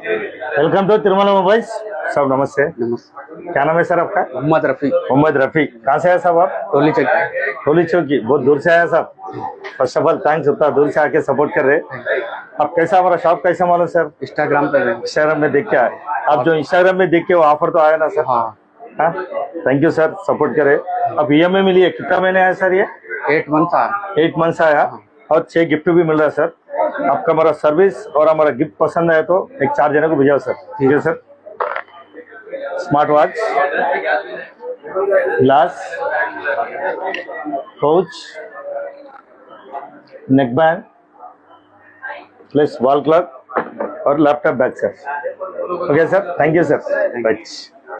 Welcome to Tirumala mobiles. साहब नमस्ते। नमस्ते। क्या नाम है सर आपका? मोहम्मद रफी। मोहम्मद रफी। कहाँ से आए साहब आप? टोली चौकी। टोली चौकी, बहुत दूर से आया साहब। फर्स्ट ऑफ ऑल थैंक्स, उतना दूर से आके सपोर्ट कर रहे। अब कैसा हमारा शॉप कैसा मालूम सर? इंस्टाग्राम पे इंस्टाग्राम में देख के आए आप? जो इंस्टाग्राम में देख के वो ऑफर तो आया ना सर? हाँ। थैंक यू सर, सपोर्ट करे। अब ईएमआई मिली है, कितना महीने आया सर ये? 8 मंथ आया। 8 मंथ्स आया और 6 गिफ्ट भी मिल रहा है सर। आपका हमारा सर्विस और हमारा गिफ्ट पसंद आए तो एक 4 जने को भेजाओ सर। ठीक है sir. Smart watch, glass, pouch, neck band plus wall clock और laptop bag sir. Okay sir, thank you sir.